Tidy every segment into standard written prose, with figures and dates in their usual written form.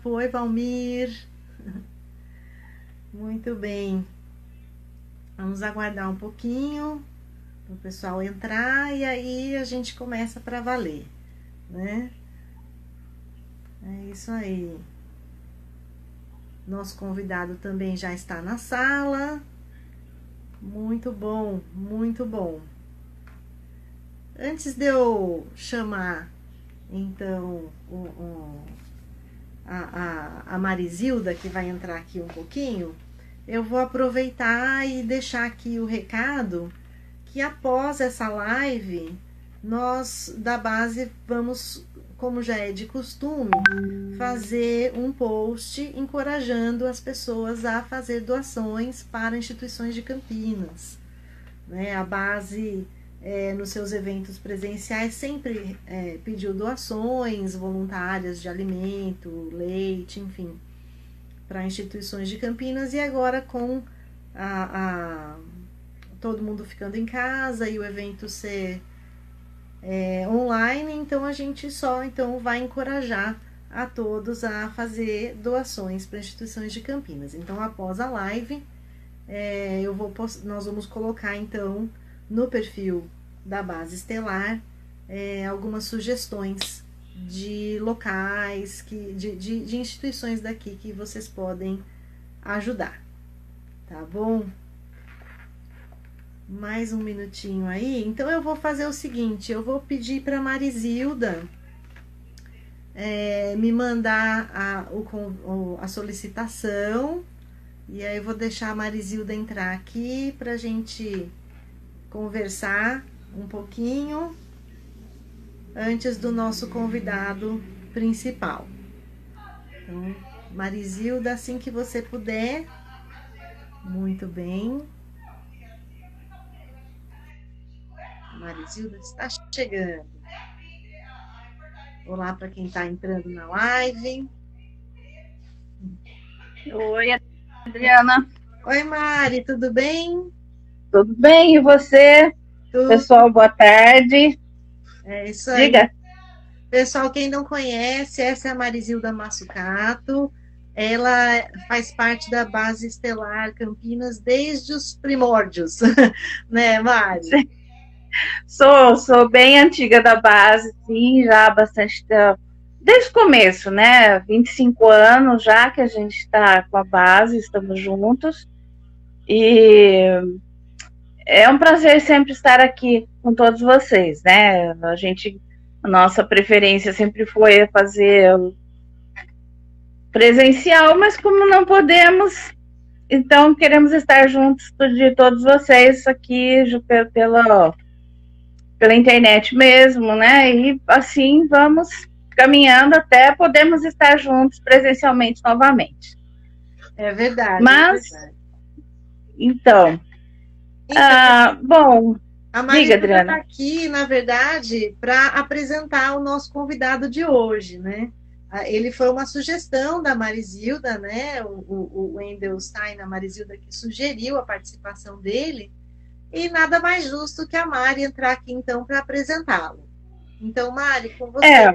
papo. Oi, Valmir. Muito bem. Vamos aguardar um pouquinho para o pessoal entrar e aí a gente começa para valer, né? É isso aí. Nosso convidado também já está na sala. Muito bom, muito bom. Antes de eu chamar, então, a Marisilda, que vai entrar aqui um pouquinho, eu vou aproveitar e deixar aqui o recado que após essa live, nós da base vamos, como já é de costume, fazer um post encorajando as pessoas a fazer doações para instituições de Campinas, né? A base, nos seus eventos presenciais, sempre pediu doações voluntárias de alimento, leite, enfim, para instituições de Campinas, e agora com todo mundo ficando em casa e o evento ser online, então a gente só vai encorajar a todos a fazer doações para instituições de Campinas. Então, após a live, nós vamos colocar então no perfil da Base Estelar algumas sugestões de locais, de instituições daqui que vocês podem ajudar, tá bom? Mais um minutinho aí. Então eu vou fazer o seguinte, eu vou pedir para Marisilda me mandar a solicitação, e aí eu vou deixar a Marisilda entrar aqui para a gente conversar um pouquinho antes do nosso convidado principal. Então, Marisilda, assim que você puder. Muito bem. Marisilda está chegando. Olá para quem está entrando na live. Oi, Adriana. Oi, Mari, tudo bem? Tudo bem, e você? Tudo. Pessoal, boa tarde. É isso aí. Diga. Pessoal, quem não conhece, essa é a Marisilda Massucato. Ela faz parte da Base Estelar Campinas desde os primórdios, né, Mari? Sou bem antiga da base, sim, já há bastante tempo. Desde o começo, né? 25 anos já que a gente está com a base, estamos juntos. E é um prazer sempre estar aqui com todos vocês, né? A nossa preferência sempre foi fazer presencial, mas como não podemos, então queremos estar juntos de todos vocês aqui pela internet mesmo, né? E assim vamos caminhando até podemos estar juntos presencialmente novamente. É verdade. Mas, é verdade. Então bom, a Maria está aqui, na verdade, para apresentar o nosso convidado de hoje, né? Ele foi uma sugestão da Marisilda, né? O Wendel Stein, a Marisilda, que sugeriu a participação dele. E nada mais justo que a Mari entrar aqui, então, para apresentá-lo. Então, Mari, com você.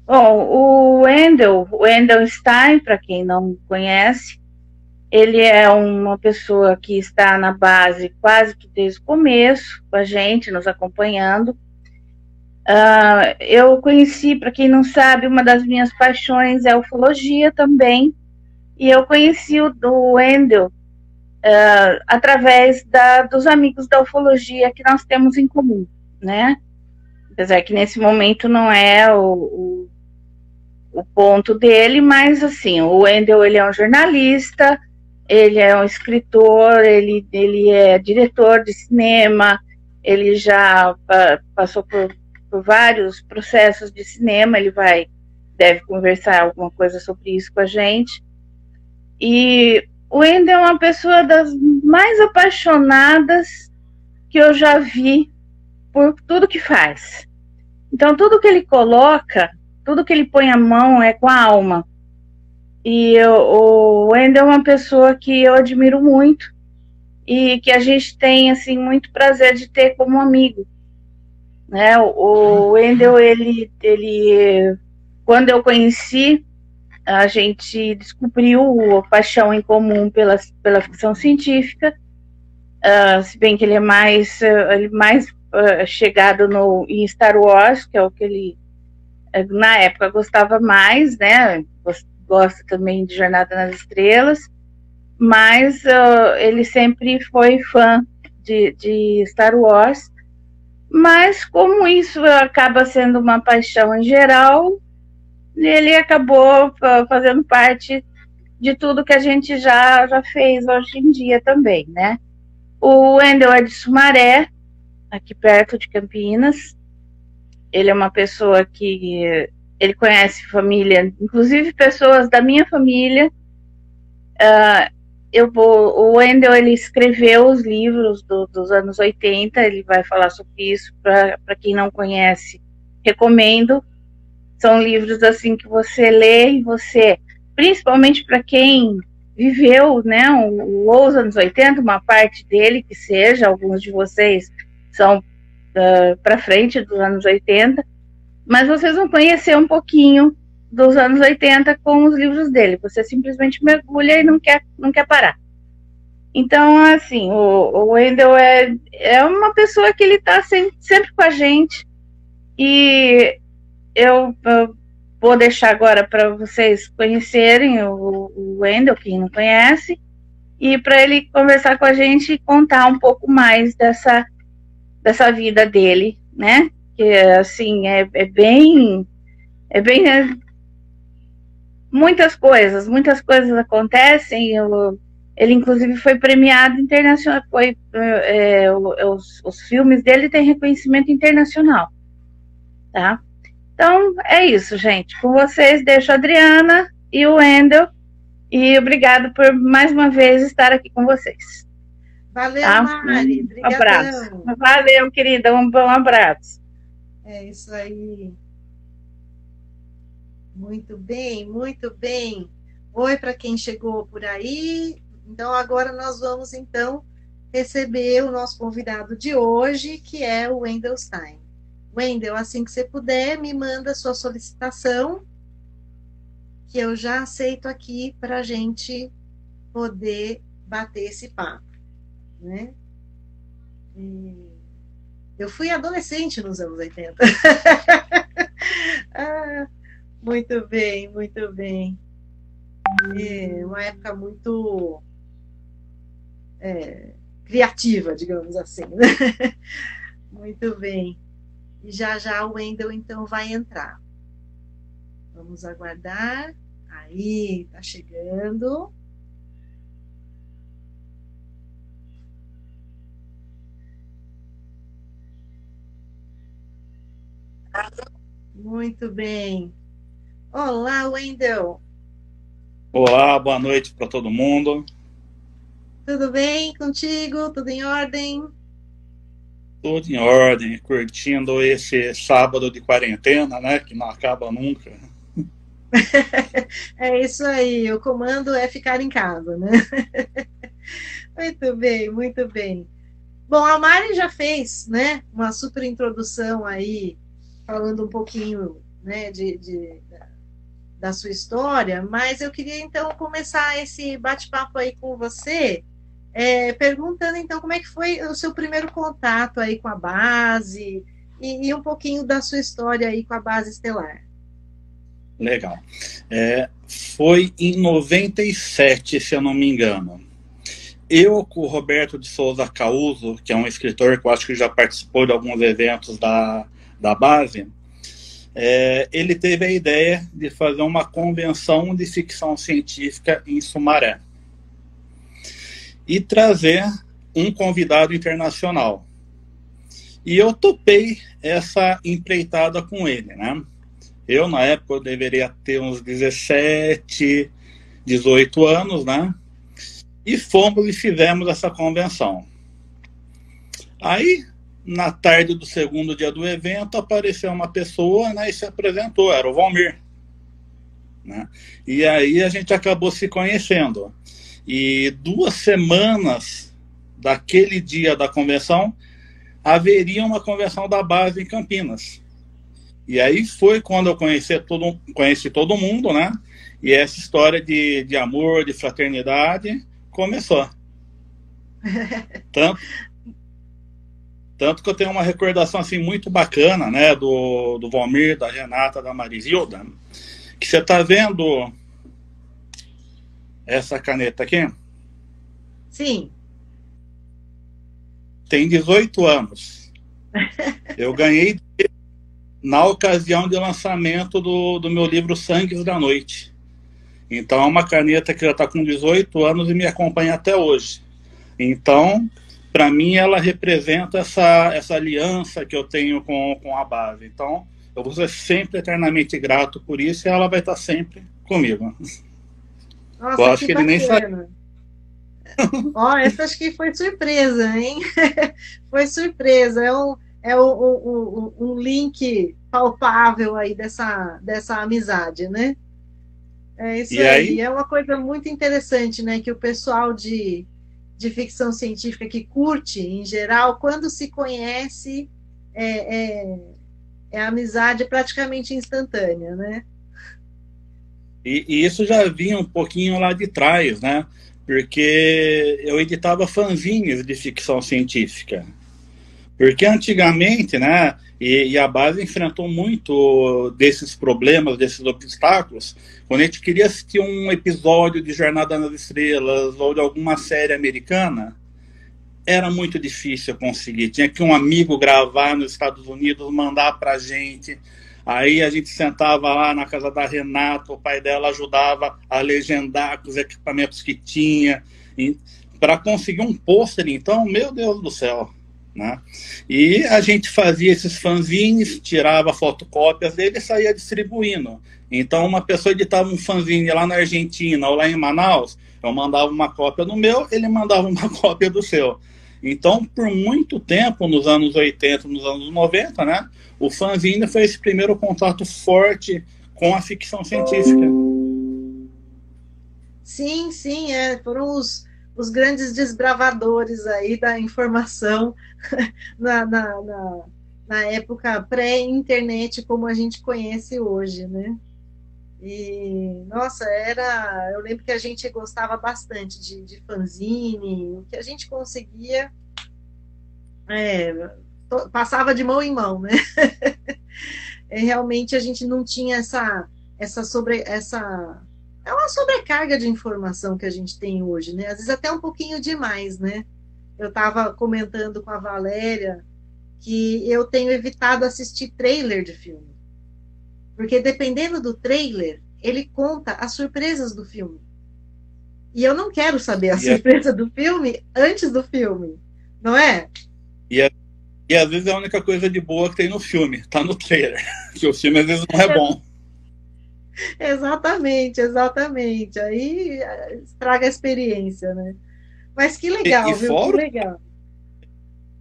Bom, o Wendel Stein, para quem não conhece, ele é uma pessoa que está na base quase que desde o começo, com a gente, nos acompanhando. Eu conheci, para quem não sabe, uma das minhas paixões é a ufologia também, e eu conheci o Wendel através dos amigos da ufologia que nós temos em comum, né? Apesar que nesse momento não é o ponto dele, mas assim, o Wendel, ele é um jornalista, ele é um escritor, ele é diretor de cinema, ele já passou por vários processos de cinema, ele deve conversar alguma coisa sobre isso com a gente. E o Wendel é uma pessoa das mais apaixonadas que eu já vi por tudo que faz. Então, tudo que ele coloca, tudo que ele põe a mão é com a alma. E o Wendel é uma pessoa que eu admiro muito e que a gente tem, assim, muito prazer de ter como amigo. Né? O Wendel, ele, quando eu conheci, a gente descobriu a paixão em comum pela ficção científica, se bem que ele é mais chegado em Star Wars, que é o que ele, na época, gostava mais, né? Gosta também de Jornada nas Estrelas, mas ele sempre foi fã de Star Wars. Mas como isso acaba sendo uma paixão em geral, ele acabou fazendo parte de tudo que a gente já fez hoje em dia também, né? O Wendel é de Sumaré, aqui perto de Campinas. Ele é uma pessoa que ele conhece família, inclusive pessoas da minha família. O Wendel, ele escreveu os livros dos anos 80, ele vai falar sobre isso. Para quem não conhece, recomendo. São livros assim que você lê e você, principalmente para quem viveu, né, os anos 80, uma parte dele que seja, alguns de vocês são para frente dos anos 80, mas vocês vão conhecer um pouquinho dos anos 80 com os livros dele. Você simplesmente mergulha e não quer parar. Então, assim, o Wendel é uma pessoa que ele está sempre com a gente, e eu vou deixar agora para vocês conhecerem o Wendel, quem não conhece, e para ele conversar com a gente e contar um pouco mais dessa vida dele, né? Que, assim, é bem muitas coisas acontecem. Ele, inclusive, foi premiado internacional, os filmes dele têm reconhecimento internacional, tá? Então, é isso, gente. Com vocês, deixo a Adriana e o Wendel, e obrigado por, mais uma vez, estar aqui com vocês. Valeu, tá? Mari. Um abraço. Valeu, querida. Um bom abraço. É isso aí. Muito bem, muito bem. Oi para quem chegou por aí. Então, agora nós vamos, então, receber o nosso convidado de hoje, que é o Wendel Stein. Wendel, assim que você puder, me manda sua solicitação, que eu já aceito aqui para a gente poder bater esse papo, né? Eu fui adolescente nos anos 80. Muito bem, muito bem. Uma época muito criativa, digamos assim, né? Muito bem. E já o Wendel, então, vai entrar. Vamos aguardar. Aí, tá chegando. Muito bem. Olá, Wendel. Olá, boa noite para todo mundo. Tudo bem contigo? Tudo em ordem? Tudo em ordem, curtindo esse sábado de quarentena, né, que não acaba nunca. É isso aí, o comando é ficar em casa, né? Muito bem, muito bem. Bom, a Mari já fez, né, uma super introdução aí, falando um pouquinho, né, da sua história, mas eu queria, então, começar esse bate-papo aí com você, perguntando, então, como é que foi o seu primeiro contato aí com a base e um pouquinho da sua história aí com a base estelar. Legal. Foi em 97, se eu não me engano. Eu, com o Roberto de Souza Causo, que é um escritor que eu acho que já participou de alguns eventos da base, ele teve a ideia de fazer uma convenção de ficção científica em Sumaré e trazer um convidado internacional. E eu topei essa empreitada com ele, né? Eu, na época, eu deveria ter uns 17, 18 anos, né? E fomos e fizemos essa convenção. Aí, na tarde do segundo dia do evento, apareceu uma pessoa, né, e se apresentou, era o Valmir, né? E aí a gente acabou se conhecendo. E 2 semanas daquele dia da convenção, haveria uma convenção da base em Campinas. E aí foi quando eu conheci todo mundo, né? E essa história de amor, de fraternidade começou. Tanto que eu tenho uma recordação assim muito bacana, né, do Valmir, da Renata, da Marisilda, que você está vendo essa caneta aqui? Sim. Tem 18 anos. Eu ganhei na ocasião do lançamento do meu livro Sangues da Noite. Então é uma caneta que já está com 18 anos e me acompanha até hoje. Então, para mim, ela representa essa aliança que eu tenho com a base. Então, eu vou ser sempre eternamente grato por isso e ela vai estar sempre comigo. Nossa, eu acho que ele nem sabe. Ó, essa acho que foi surpresa, hein? Foi surpresa. Um link palpável aí dessa amizade, né? É isso aí. É uma coisa muito interessante, né? Que o pessoal de ficção científica que curte, em geral, quando se conhece, é amizade praticamente instantânea, né? E isso já vinha um pouquinho lá de trás, né? Porque eu editava fanzines de ficção científica. Porque antigamente, né, e a base enfrentou muito desses problemas, desses obstáculos, quando a gente queria assistir um episódio de Jornada nas Estrelas ou de alguma série americana, era muito difícil conseguir. Tinha que um amigo gravar nos Estados Unidos, mandar pra gente. Aí a gente sentava lá na casa da Renata, o pai dela ajudava a legendar com os equipamentos que tinha. Para conseguir um pôster, então, meu Deus do céu. Né? E a gente fazia esses fanzines, tirava fotocópias dele e saía distribuindo. Então uma pessoa editava um fanzine lá na Argentina ou lá em Manaus, eu mandava uma cópia do meu, ele mandava uma cópia do seu. Então por muito tempo, nos anos 80, nos anos 90, né, o fanzine foi esse primeiro contato forte com a ficção científica. Sim, foram os grandes desbravadores aí da informação na época pré-internet como a gente conhece hoje, né? E, nossa, eu lembro que a gente gostava bastante de fanzine, o que a gente conseguia passava de mão em mão, né? Realmente a gente não tinha é uma sobrecarga de informação que a gente tem hoje, né? Às vezes até um pouquinho demais, né? Eu estava comentando com a Valéria que eu tenho evitado assistir trailer de filme. Porque dependendo do trailer, ele conta as surpresas do filme. E eu não quero saber a surpresa do filme antes do filme, não é? E às vezes a única coisa de boa que tem no filme, tá no trailer. Que o filme às vezes não é bom. Exatamente. Aí estraga a experiência, né? Mas que legal, viu? Que legal.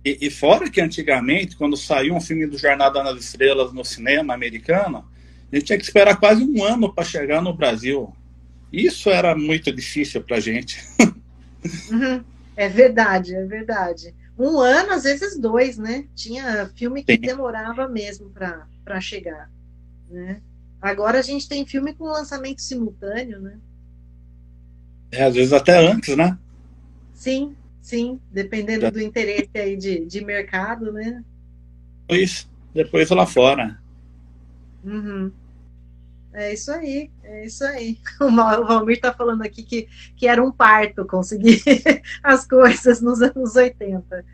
E fora que antigamente, quando saiu um filme do Jornada nas Estrelas no cinema americano, a gente tinha que esperar quase um ano para chegar no Brasil. Isso era muito difícil pra gente. É verdade. Um ano, às vezes 2, né? Tinha filme que demorava mesmo para chegar, né? Agora a gente tem filme com lançamento simultâneo, né? Às vezes até antes, né? Sim, dependendo do interesse aí de mercado, né? Depois lá fora. É isso aí. O Valmir está falando aqui que era um parto conseguir as coisas nos anos 80.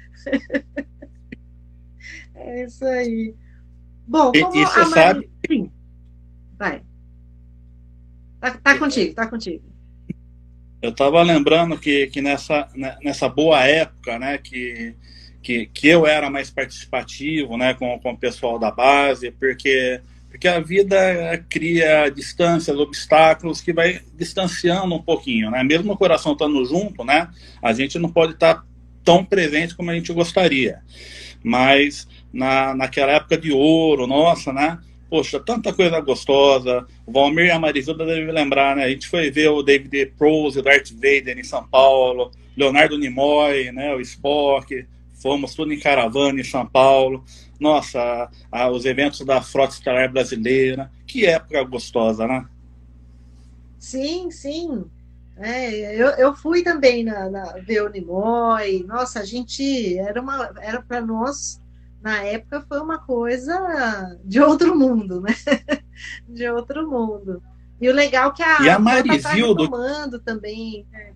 É isso aí. Bom, como e você sabe... Sim. Vai. Tá contigo. Eu estava lembrando que nessa boa época, né, que eu era mais participativo, né, com o pessoal da base, porque a vida cria distâncias, obstáculos que vai distanciando um pouquinho, né? Mesmo o coração estando junto, né, a gente não pode estar tão presente como a gente gostaria. Mas naquela época de ouro, nossa, né? Poxa, tanta coisa gostosa. O Valmir e a Marisilda devem lembrar, né? A gente foi ver o David Prowse, o Darth Vader em São Paulo, Leonardo Nimoy, né? O Spock. fomos tudo em caravana em São Paulo. Nossa, os eventos da Frota Estelar Brasileira. Que época gostosa, né? Sim, sim. Eu fui também ver o Nimoy. Nossa, a gente era para nós, na época, foi uma coisa de outro mundo, né? De outro mundo. E o legal é que E a a Frota está Marisilda, retomando também, né?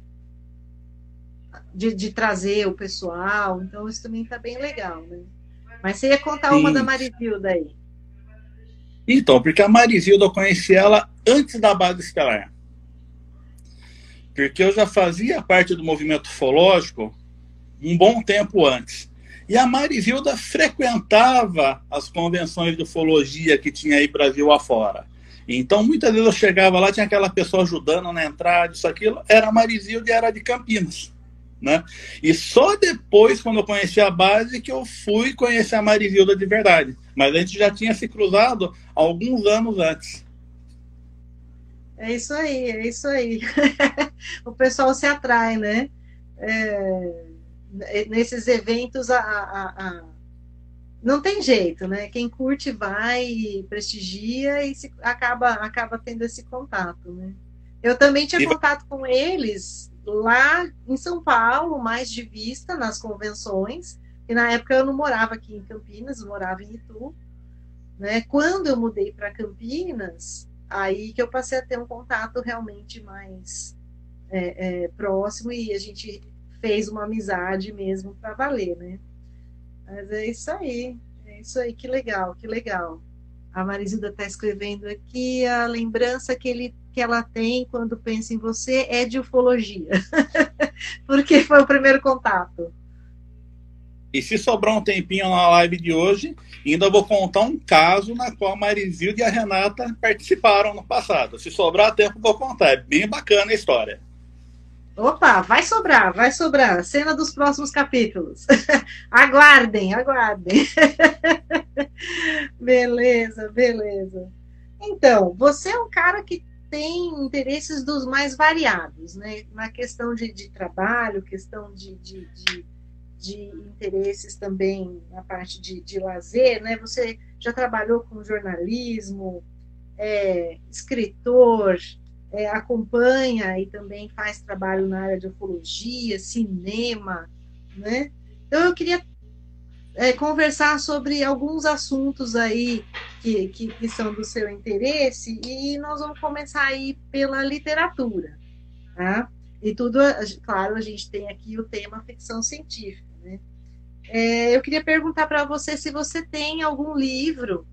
De trazer o pessoal, então isso também está bem legal, né? Mas você ia contar uma da sim. Marisilda aí. Então, porque a Marisilda, eu conheci ela antes da base estelar. Porque eu já fazia parte do movimento ufológico um bom tempo antes. E a Marisilda frequentava as convenções de ufologia que tinha aí Brasil afora. Então, muitas vezes eu chegava lá, tinha aquela pessoa ajudando na entrada, isso, aquilo. Era a Marisilda e era de Campinas. Né? E só depois, quando eu conheci a base, que eu fui conhecer a Marisilda de verdade. Mas a gente já tinha se cruzado alguns anos antes. É isso aí, é isso aí. O pessoal se atrai, né? Nesses eventos, não tem jeito, né? Quem curte vai, prestigia e acaba tendo esse contato, né? Eu também tinha contato com eles lá em São Paulo, mais de vista, nas convenções, e na época eu não morava aqui em Campinas, eu morava em Itu, né? Quando eu mudei para Campinas, aí que eu passei a ter um contato realmente mais próximo, e a gente fez uma amizade mesmo para valer, né? Mas é isso aí, que legal, que legal. A Marisilda está escrevendo aqui, a lembrança que ela tem quando pensa em você é de ufologia, porque foi o primeiro contato. E se sobrar um tempinho na live de hoje, ainda vou contar um caso na qual a Marisilda e a Renata participaram no passado. Se sobrar tempo, vou contar. É bem bacana a história. Opa, vai sobrar. Cena dos próximos capítulos. Aguardem. Beleza. Então, você é um cara que tem interesses dos mais variados, né? Na questão de trabalho, questão de interesses também na parte de lazer, né? Você já trabalhou com jornalismo, escritor, acompanha e também faz trabalho na área de ufologia, cinema, né? Então eu queria conversar sobre alguns assuntos aí que são do seu interesse, e nós vamos começar aí pela literatura, tá? E tudo, claro, a gente tem aqui o tema ficção científica, né? Eu queria perguntar para você se você tem algum livro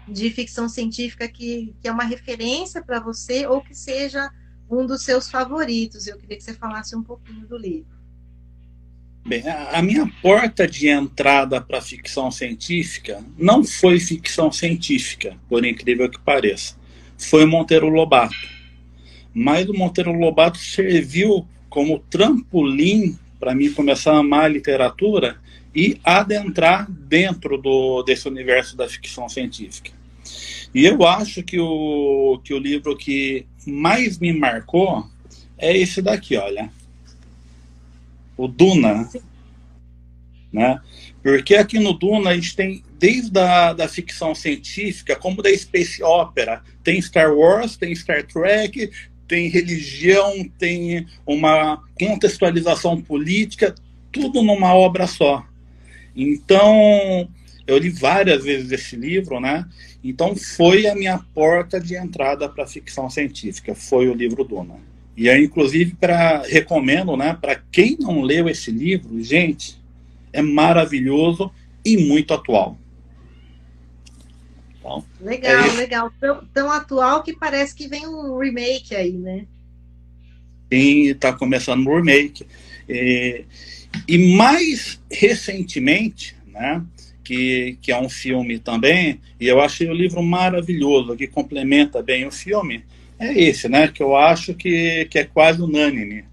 de ficção científica que é uma referência para você, ou que seja um dos seus favoritos. Eu queria que você falasse um pouquinho do livro. Bem, a minha porta de entrada para a ficção científica não foi ficção científica, por incrível que pareça. Foi Monteiro Lobato. Mas o Monteiro Lobato serviu como trampolim para mim começar a amar a literatura e adentrar dentro desse universo da ficção científica. E eu acho que o livro que mais me marcou é esse daqui, olha. O Duna. Né? Porque aqui no Duna a gente tem, desde da ficção científica, como da space opera, tem Star Wars, tem Star Trek, tem religião, tem uma contextualização política, tudo numa obra só. Então, eu li várias vezes esse livro, né? Então, foi a minha porta de entrada para a ficção científica, foi o livro Duna. E eu, inclusive, recomendo, né, para quem não leu esse livro, gente, é maravilhoso e muito atual. Então, legal. Tão atual que parece que vem um remake aí, né? Sim, está começando o remake. E mais recentemente, né, que é um filme também, e eu achei o livro maravilhoso, que complementa bem o filme, é esse, né, que eu acho que é quase unânime.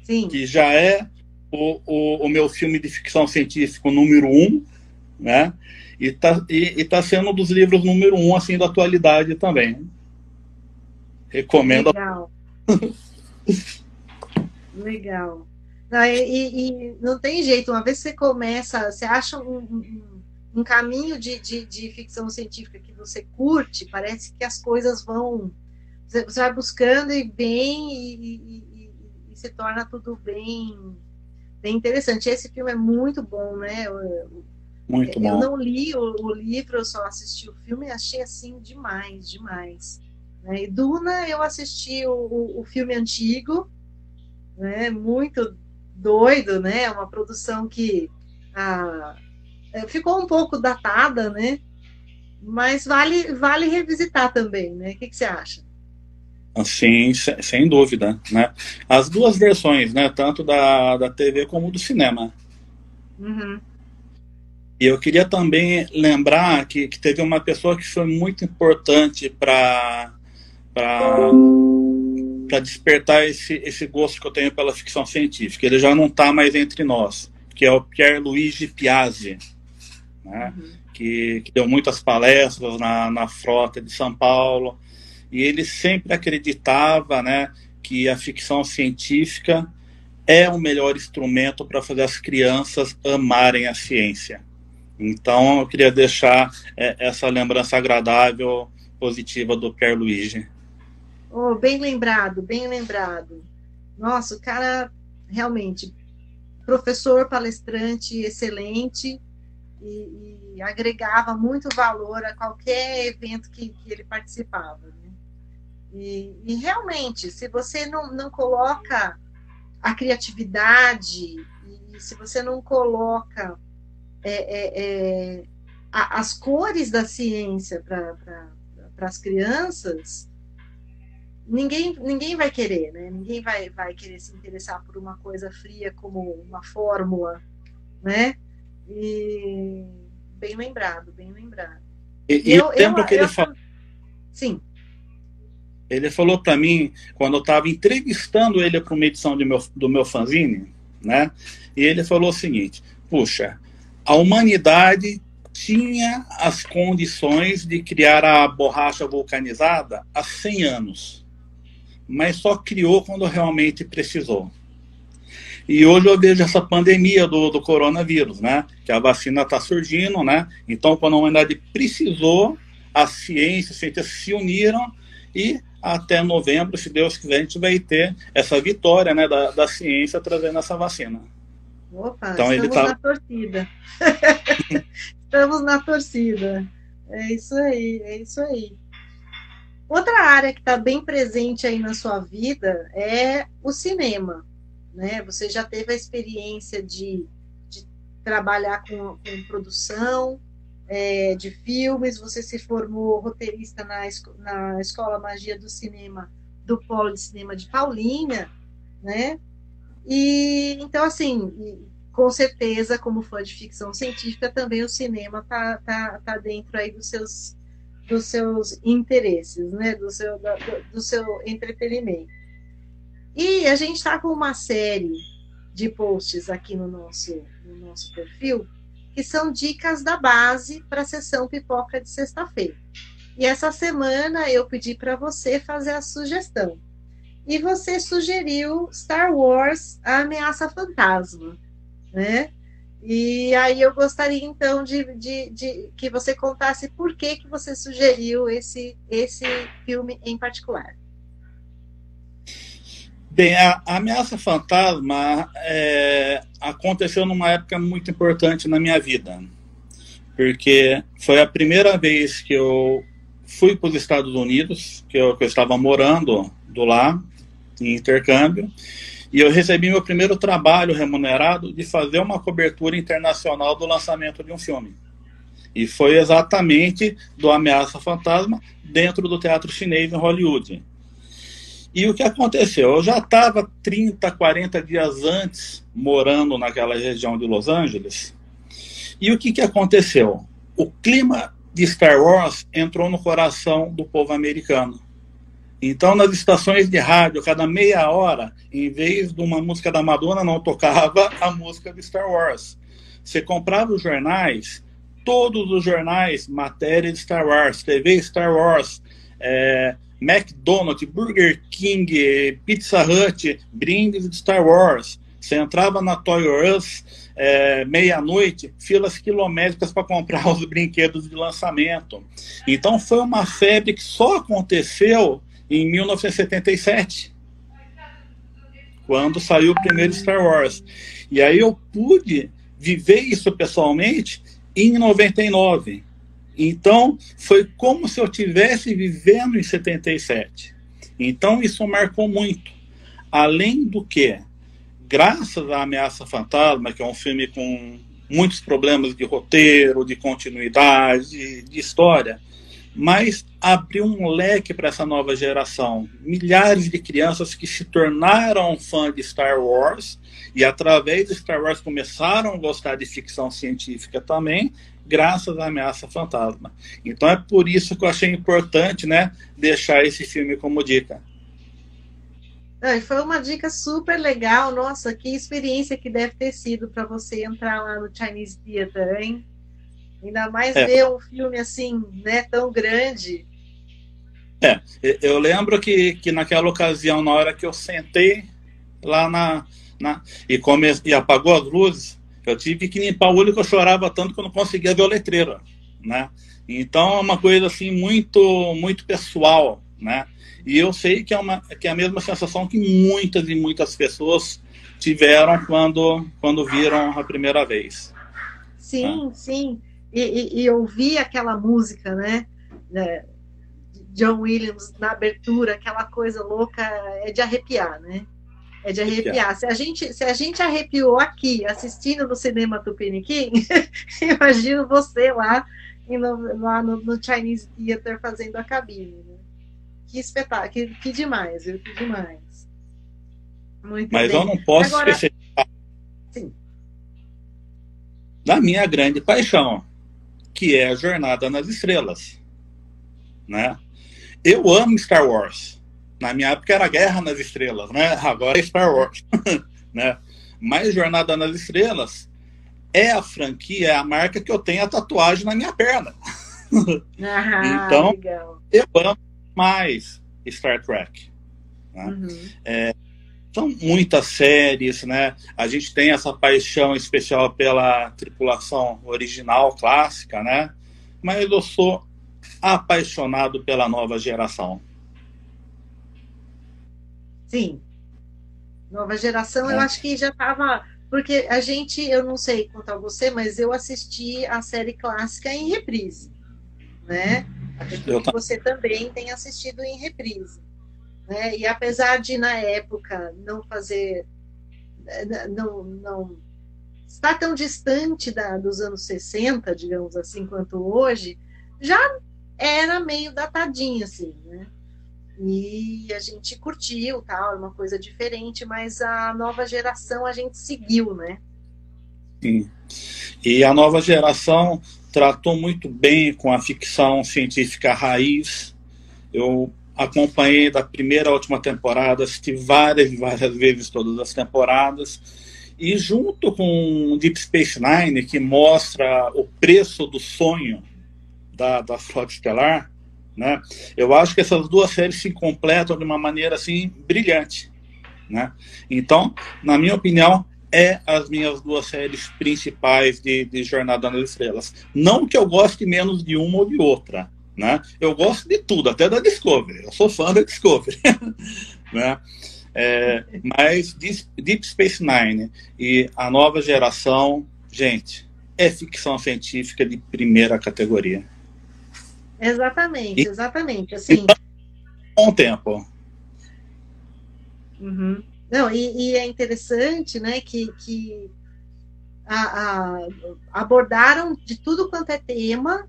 Sim. Que já é o meu filme de ficção científica número 1, né, e tá sendo um dos livros número 1, assim, da atualidade também. Recomendo. Legal. E não tem jeito, uma vez que você começa, você acha um caminho de ficção científica que você curte, parece que as coisas vão. Você vai buscando e se torna tudo bem interessante. Esse filme é muito bom, né? Muito Eu bom. não li o livro, eu só assisti o filme e achei assim demais. Né? E Duna, eu assisti o filme antigo, né? Muito doido, né? Uma produção que ficou um pouco datada, né? Mas vale revisitar também, né? O que você acha? Assim, sem dúvida, né? As duas versões, né? Tanto da TV como do cinema. Uhum. E eu queria também lembrar que teve uma pessoa que foi muito importante para despertar esse gosto que eu tenho pela ficção científica. Ele já não está mais entre nós, que é o Pierluigi Piazzi, né? Que deu muitas palestras na Frota de São Paulo, e ele sempre acreditava, né, que a ficção científica é o melhor instrumento para fazer as crianças amarem a ciência. Então, eu queria deixar essa lembrança agradável, positiva do Pierluigi. Oh, bem lembrado, bem lembrado. Nossa, o cara realmente, professor, palestrante, excelente e agregava muito valor a qualquer evento que ele participava. Né? E realmente, se você não coloca a criatividade e se você não coloca as cores da ciência para as crianças, ninguém vai querer, né? Ninguém vai querer se interessar por uma coisa fria como uma fórmula, né? E bem lembrado, bem lembrado. E eu lembro que ele falou. Sim. Ele falou para mim, quando eu estava entrevistando ele para uma edição do meu fanzine, né? E ele falou o seguinte: puxa, a humanidade tinha as condições de criar a borracha vulcanizada há 100 anos, mas só criou quando realmente precisou. E hoje eu vejo essa pandemia do coronavírus, né? Que a vacina está surgindo, né? Então, quando a humanidade precisou, a ciência, os cientistas se uniram e até novembro, se Deus quiser, a gente vai ter essa vitória, né, da ciência trazendo essa vacina. Opa, então, na torcida. Estamos na torcida. É isso aí. Outra área que está bem presente aí na sua vida é o cinema. Né? Você já teve a experiência de trabalhar com produção de filmes, você se formou roteirista na Escola Magia do Cinema do Polo de Cinema de Paulínia, né? E então, assim, com certeza, como fã de ficção científica, também o cinema tá dentro aí dos seus interesses, né? Do seu entretenimento. E a gente está com uma série de posts aqui no nosso perfil, que são dicas da base para a sessão pipoca de sexta-feira. E essa semana eu pedi para você fazer a sugestão. E você sugeriu Star Wars, a Ameaça Fantasma, né? E aí eu gostaria, então, de que você contasse por que você sugeriu esse filme em particular. Bem, a Ameaça Fantasma aconteceu numa época muito importante na minha vida, porque foi a primeira vez que eu fui para os Estados Unidos, que eu estava morando lá, em intercâmbio, e eu recebi meu primeiro trabalho remunerado de fazer uma cobertura internacional do lançamento de um filme. E foi exatamente do Ameaça Fantasma dentro do Teatro Chinês em Hollywood. E o que aconteceu? Eu já estava 30, 40 dias antes morando naquela região de Los Angeles. E o que aconteceu? O clima de Star Wars entrou no coração do povo americano. Então, nas estações de rádio, cada meia hora, em vez de uma música da Madonna, não tocava a música de Star Wars. Você comprava os jornais, todos os jornais, matéria de Star Wars, TV Star Wars, McDonald's, Burger King, Pizza Hut, brindes de Star Wars. Você entrava na Toys R Us, meia-noite, filas quilométricas para comprar os brinquedos de lançamento. Então foi uma febre que só aconteceu em 1977, quando saiu o primeiro Star Wars. E aí eu pude viver isso pessoalmente em 99. Então foi como se eu estivesse vivendo em 77. Então isso marcou muito. Além do que, graças à Ameaça Fantasma, que é um filme com muitos problemas de roteiro, de continuidade, de história, mas abriu um leque para essa nova geração. Milhares de crianças que se tornaram fãs de Star Wars e, através de Star Wars, começaram a gostar de ficção científica também, graças à Ameaça Fantasma. Então é por isso que eu achei importante, né, deixar esse filme como dica. Foi uma dica super legal. Nossa, que experiência que deve ter sido para você entrar lá no Chinese Theater, hein? Ainda mais ver um filme assim, né, tão grande. Eu lembro que naquela ocasião, na hora que eu sentei lá e apagou as luzes, eu tive que limpar o olho, que eu chorava tanto que eu não conseguia ver o letreiro, né? Então é uma coisa assim muito, muito pessoal, né? E eu sei que é a mesma sensação que muitas e muitas pessoas tiveram quando viram a primeira vez. Sim, né? Sim. E ouvir aquela música, né? John Williams na abertura, aquela coisa louca, é de arrepiar, né? É de arrepiar. Se a gente arrepiou aqui, assistindo no cinema Tupiniquim, imagino você lá no Chinese Theater fazendo a cabine, né? Que espetáculo, que demais, viu? Que demais. Muito Mas bem. Eu não posso esquecer da minha grande paixão, que é a Jornada nas Estrelas, né? Eu amo Star Wars. Na minha época era Guerra nas Estrelas, né? Agora é Star Wars, né? Mas Jornada nas Estrelas é a franquia, é a marca que eu tenho a tatuagem na minha perna. Então, legal. Eu amo mais Star Trek, né? São muitas séries, né? A gente tem essa paixão especial pela tripulação original, clássica, né? Mas eu sou apaixonado pela nova geração. Sim. Nova geração, eu acho que já estava... Porque eu não sei quanto a você, mas eu assisti a série clássica em reprise, né? Acredito que você também tem assistido em reprise, né? E apesar de, na época, não estar tão distante dos anos 60, digamos assim, quanto hoje, já era meio datadinho, assim, né? E a gente curtiu, tal, uma coisa diferente, mas a nova geração a gente seguiu, né? Sim. E a nova geração tratou muito bem com a ficção científica raiz. Eu acompanhei da primeira à última temporada, assisti várias e várias vezes todas as temporadas. E junto com Deep Space Nine, que mostra o preço do sonho da Frota Estelar, né? Eu acho que essas duas séries se completam de uma maneira assim brilhante, né? Então, na minha opinião, as minhas duas séries principais de Jornada nas Estrelas. Não que eu goste menos de uma ou de outra, né? Eu gosto de tudo, até da Discovery. Eu sou fã da Discovery, né? Mas Deep Space Nine e a nova geração, gente, é ficção científica de primeira categoria. Exatamente, exatamente. Assim, bom tempo. Uhum. Não, e é interessante, né, que abordaram de tudo quanto é tema,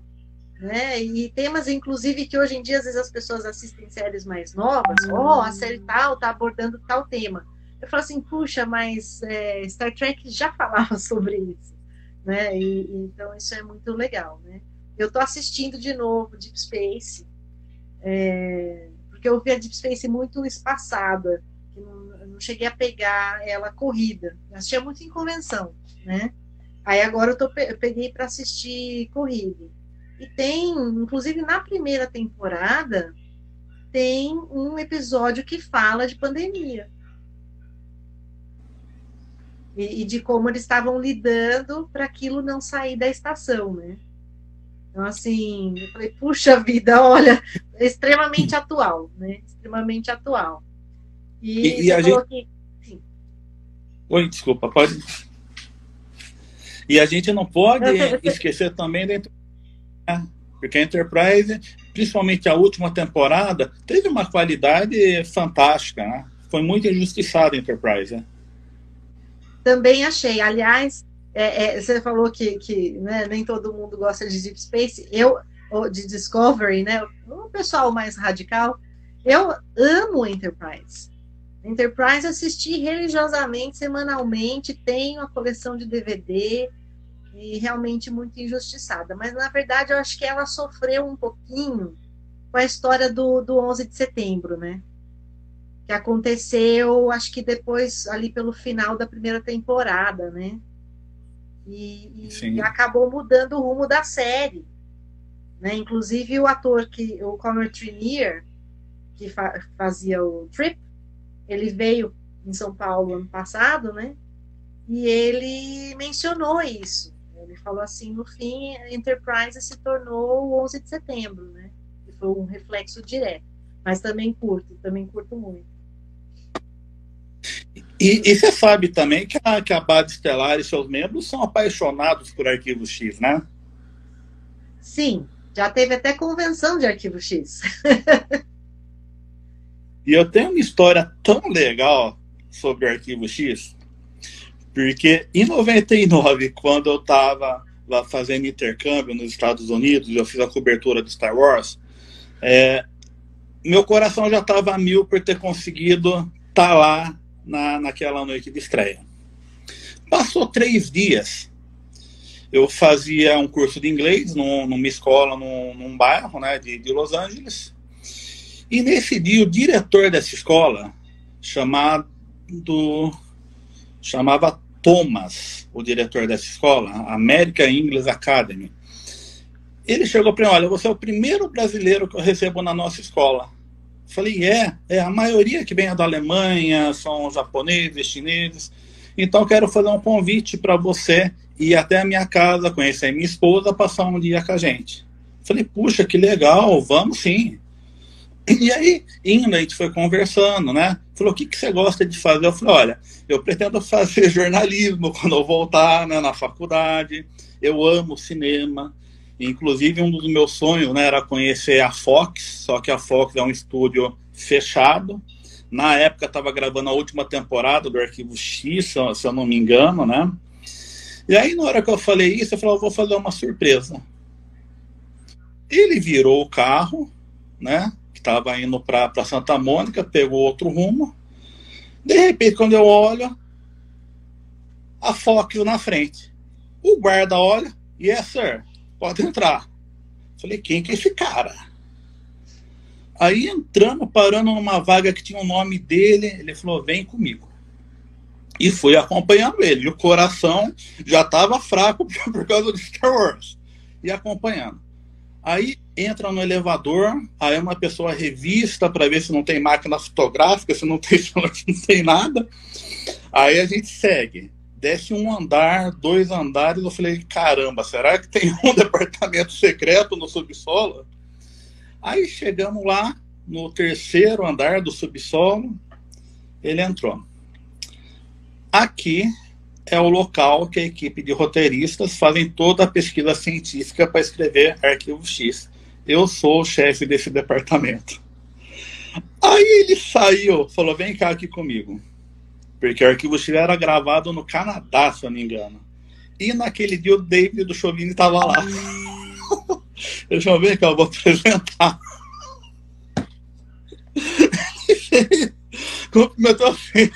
né, e temas, inclusive, que hoje em dia, às vezes, as pessoas assistem séries mais novas, a série tal tá abordando tal tema. Eu falo assim, puxa, mas Star Trek já falava sobre isso, né, então isso é muito legal, né. Eu estou assistindo de novo Deep Space, porque eu vi a Deep Space muito espaçada, eu não cheguei a pegar ela corrida, eu assistia muito em convenção, né? Aí agora eu peguei para assistir corrida. E tem, inclusive na primeira temporada, tem um episódio que fala de pandemia. e de como eles estavam lidando para aquilo não sair da estação, né? Então, assim, eu falei, puxa vida, olha, é extremamente atual, né? Extremamente atual. E E você a falou gente... que... Sim. Oi, desculpa, pode... E a gente não pode esquecer também da Enterprise, né? Porque a Enterprise, principalmente a última temporada, teve uma qualidade fantástica, né? Foi muito injustiçada a Enterprise, né? Também achei. Aliás, você falou que né, nem todo mundo gosta de Deep Space, ou de Discovery, né? O pessoal mais radical, eu amo Enterprise. Enterprise assisti religiosamente, semanalmente, tenho a coleção de DVD e realmente muito injustiçada. Mas, na verdade, eu acho que ela sofreu um pouquinho com a história do 11 de setembro, né? Que aconteceu, acho que depois, ali pelo final da primeira temporada, né? E acabou mudando o rumo da série. Né? Inclusive, o ator, o Connor Trinneer, que fazia o Trip, ele veio em São Paulo ano passado, né? E ele mencionou isso. Ele falou assim, no fim, a Enterprise se tornou o 11 de setembro, né? E foi um reflexo direto. Mas também curto muito. E você sabe também que a Base Estelar e seus membros são apaixonados por Arquivo X, né? Sim, já teve até convenção de Arquivo X. E eu tenho uma história tão legal sobre o Arquivo X, porque em 99, quando eu estava lá fazendo intercâmbio nos Estados Unidos, eu fiz a cobertura de Star Wars, meu coração já estava a mil por ter conseguido estar lá naquela noite de estreia. Passou 3 dias, eu fazia um curso de inglês numa escola, num bairro, né, de Los Angeles, e nesse dia o diretor dessa escola, chamava Thomas, o diretor dessa escola, American English Academy, ele chegou para mim, olha, você é o primeiro brasileiro que eu recebo na nossa escola. Falei, a maioria que vem da Alemanha são japoneses, chineses, então quero fazer um convite para você ir até a minha casa, conhecer minha esposa, passar um dia com a gente. Falei, puxa, que legal, vamos sim. E aí, a gente foi conversando, né? Falou, o que você gosta de fazer? Eu falei, olha, eu pretendo fazer jornalismo quando eu voltar, né, na faculdade. Eu amo cinema. Inclusive, um dos meus sonhos, né, era conhecer a Fox, só que a Fox é um estúdio fechado. Na época, estava gravando a última temporada do Arquivo X, se eu não me engano, né? E aí, na hora que eu falei isso, eu falei, eu vou fazer uma surpresa. Ele virou o carro, né? Estava indo para Santa Mônica, pegou outro rumo. De repente, quando eu olho, a Fox na frente. O guarda olha, yes, sir, pode entrar. Falei, quem que é esse cara? Aí entrando, parando numa vaga que tinha o nome dele, ele falou, vem comigo. E fui acompanhando ele. E o coração já estava fraco por causa de Star Wars. E acompanhando. Aí entra no elevador, aí uma pessoa revista para ver se não tem máquina fotográfica, se não tem nada. Aí a gente segue. Desce um andar, 2 andares, eu falei, caramba, será que tem um departamento secreto no subsolo? Aí chegamos lá, no 3º andar do subsolo, ele entrou. Aqui é o local que a equipe de roteiristas fazem toda a pesquisa científica para escrever Arquivo X. Eu sou o chefe desse departamento. Aí ele saiu, falou, vem cá aqui comigo. Porque o Arquivo X era gravado no Canadá, se eu não me engano. E naquele dia o David do Chauvini estava lá. Ele falou, vem cá, eu vou apresentar. Cumprimentou assim.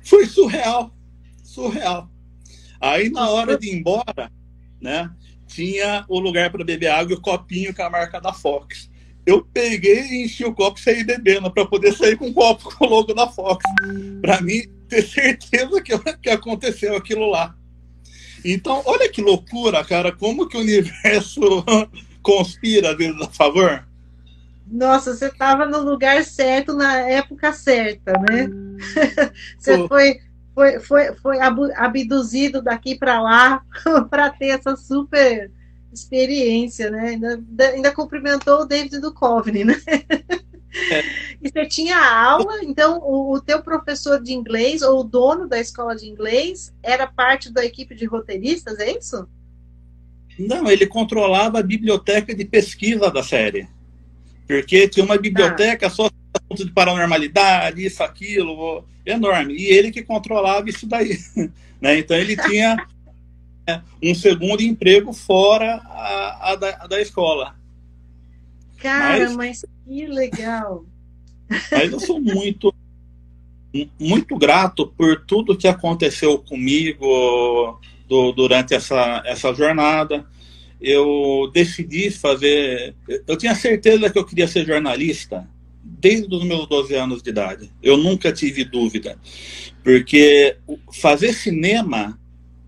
Foi surreal. Aí na hora de ir embora, né, tinha o lugar para beber água e o copinho com a marca da Fox. Eu peguei e enchi o copo e saí bebendo para poder sair com o copo com o logo da Fox. Para mim ter certeza que aconteceu aquilo lá. Então, olha que loucura, cara, como que o universo conspira às vezes a favor. Nossa, você estava no lugar certo, na época certa, né? Você foi abduzido daqui para lá para ter essa super experiência, né? Ainda cumprimentou o David Duchovny, né? E você tinha aula, então o teu professor de inglês, ou o dono da escola de inglês, era parte da equipe de roteiristas, é isso? Não, ele controlava a biblioteca de pesquisa da série. Porque tinha uma biblioteca só de paranormalidade, isso, aquilo, enorme. E ele que controlava isso daí. Né? Então ele tinha um segundo emprego fora da escola. Cara, mas que legal. Mas eu sou muito grato por tudo que aconteceu comigo durante essa jornada. Eu decidi fazer... Eu tinha certeza que eu queria ser jornalista desde os meus 12 anos de idade. Eu nunca tive dúvida. Porque fazer cinema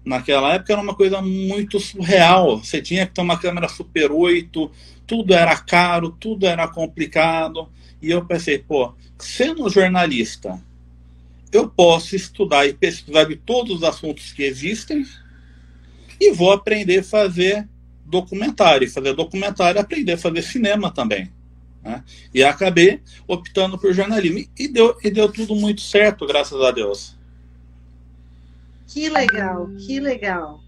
naquela época era uma coisa muito surreal. Você tinha que ter uma câmera Super 8, tudo era caro, tudo era complicado. E eu pensei, sendo jornalista, eu posso estudar e pesquisar de todos os assuntos que existem e vou aprender a fazer documentário. Fazer documentário, aprender a fazer cinema também. Né? E acabei optando por jornalismo. E deu tudo muito certo, graças a Deus. Que legal, que legal.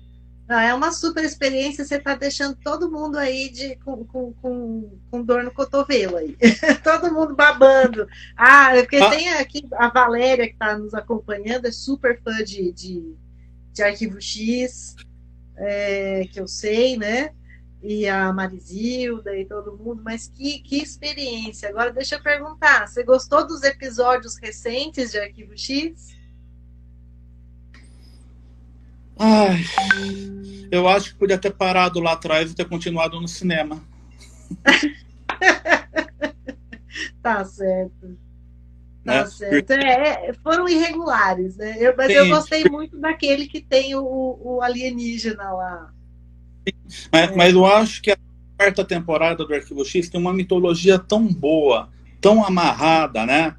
Não, é uma super experiência, você está deixando todo mundo aí com dor no cotovelo aí. Todo mundo babando. Porque tem aqui a Valéria que está nos acompanhando, é super fã de Arquivo X, que eu sei, né? E a Marizilda e todo mundo, mas que experiência. Agora deixa eu perguntar, você gostou dos episódios recentes de Arquivo X? Ai, eu acho que podia ter parado lá atrás e ter continuado no cinema. Tá certo. Tá certo. Foram irregulares, né? Mas eu gostei muito daquele que tem o alienígena lá. Mas eu acho que a quarta temporada do Arquivo X tem uma mitologia tão boa, tão amarrada, né?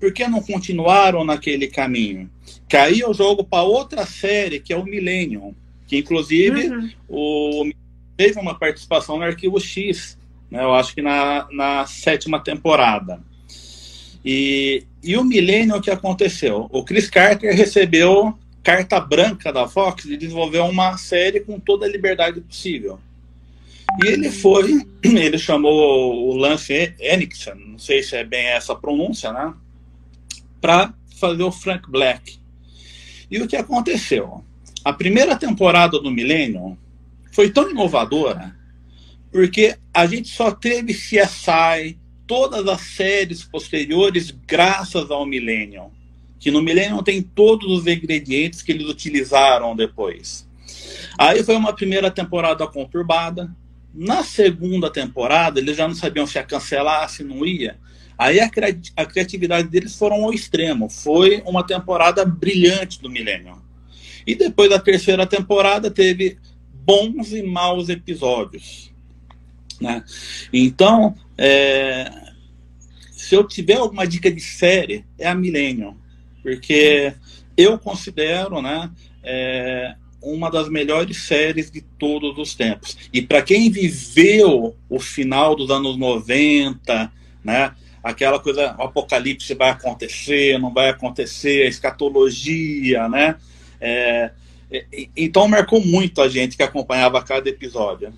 Por que não continuaram naquele caminho? Que aí eu jogo para outra série, que é o Millennium, que inclusive teve uma participação no Arquivo X, né? Eu acho que na 7ª temporada. E o Millennium, o que aconteceu? O Chris Carter recebeu carta branca da Fox de desenvolver uma série com toda a liberdade possível. E ele chamou o Lance Henriksen, não sei se é bem essa a pronúncia, né? Para fazer o Frank Black. E o que aconteceu? A primeira temporada do Millennium foi tão inovadora porque a gente só teve CSI, todas as séries posteriores, graças ao Millennium. Que no Millennium tem todos os ingredientes que eles utilizaram depois. Aí foi uma primeira temporada conturbada. Na segunda temporada, eles já não sabiam se ia cancelar, se não ia. Aí a criatividade deles foram ao extremo. Foi uma temporada brilhante do Millennium. E depois da terceira temporada, teve bons e maus episódios. Né? Então, se eu tiver alguma dica de série, é a Millennium. Porque eu considero, né, uma das melhores séries de todos os tempos. E para quem viveu o final dos anos 90, né, aquela coisa, o apocalipse vai acontecer, não vai acontecer, a escatologia, né? Então marcou muito a gente que acompanhava cada episódio.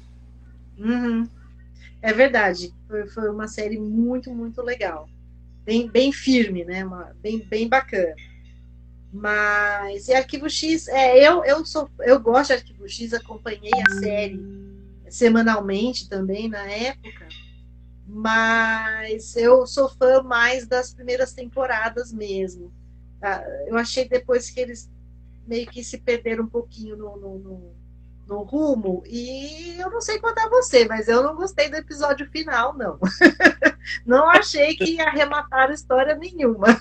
É verdade, foi uma série muito, muito legal. Bem firme, né? Bem bacana. Mas e Arquivo X, eu gosto de Arquivo X, acompanhei a série semanalmente também na época, mas eu sou fã mais das primeiras temporadas mesmo. Eu achei depois que eles meio que se perderam um pouquinho no rumo, e eu não sei contar você, mas eu não gostei do episódio final, não. Não achei que ia arrematar história nenhuma.